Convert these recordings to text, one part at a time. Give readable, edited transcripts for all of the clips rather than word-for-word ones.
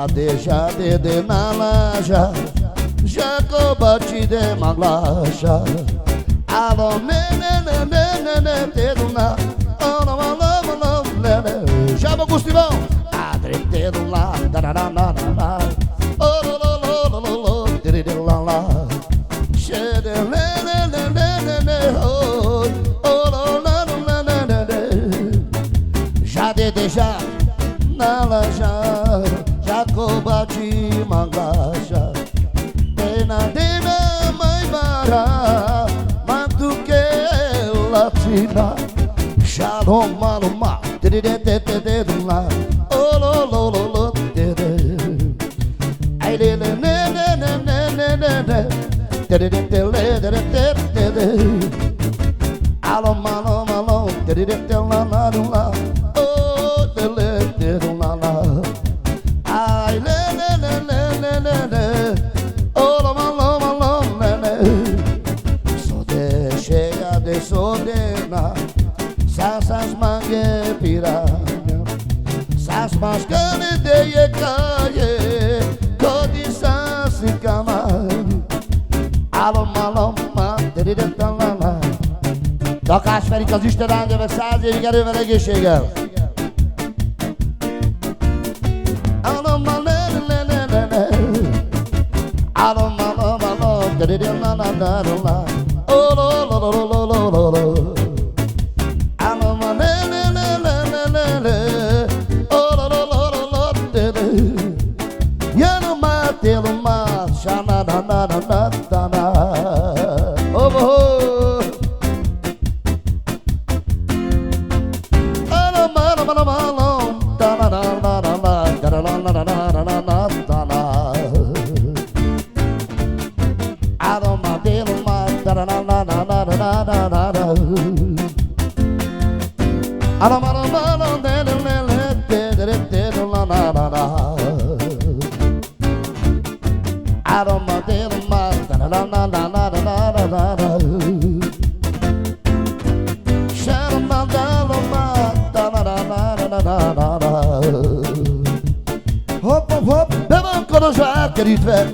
Jade de nalaja, Jacoba te de maglaja. Alô, ne, dedo na, chama Agostinão. Adre dedo lá, dararararara. Dedo lá lá. Chede Jade de já, nalaja, Jacoba te maglaja. Dena, mãe bara, matuque latina. Shalom, maluma, dedo lá. Ololololo, ai lele, alô, malô, malô, lá. Oh, dedo lá lá. Ai lele, olô, malô, malô, lele. Sou de cheia de sodena, sassas mangue piranha, sas mascane de yecaye, codiça se camar. Alô, malô, dedo lá lá. Toca as férias estourando aniversário e quero ver aqui chegar. Alô, malê, alô, malô, malô, lá. Olololololololo. Alô, malê, ololololololo. Eu não matei o mar, xananananana. Oh,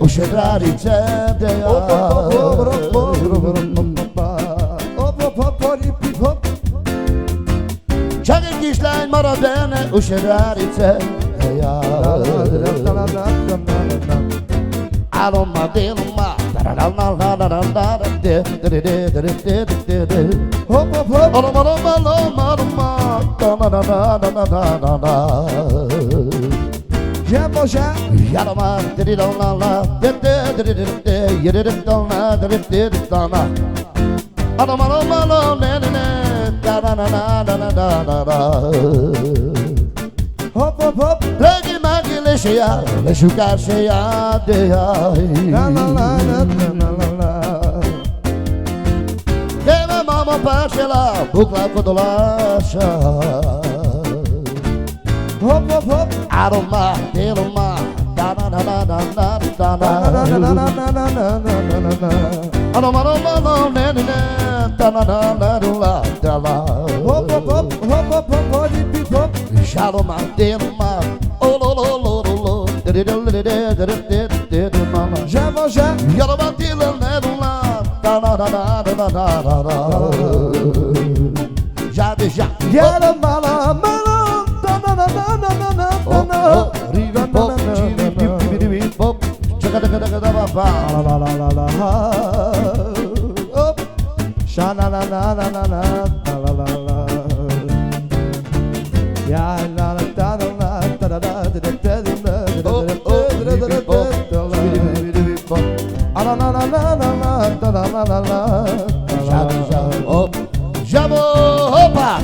o chedrari cede Chega que está em Maradena o chedrari cede Aroma de uma já Yarama diridão lá lá diridão lá diridão lá Aroma hop hop hop Plagi magi lecheia lechucar cheia de la la la Deva mama parcela bucla codolacha Hop hop hop aroma deluma da na na na na na aroma aroma ne ne da na na na la da la hop hop hop hop hop hop hip hop aroma deluma oh lo lo lo lo já vou já aroma deluma da na na na na já deixa aroma aroma já vou, opa!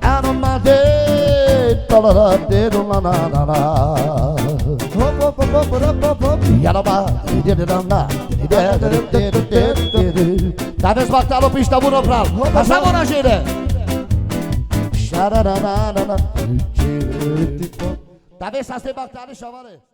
Aroma Talvez batalha pista bună prav. Așa bună jire. Talvez să se batalha și avare.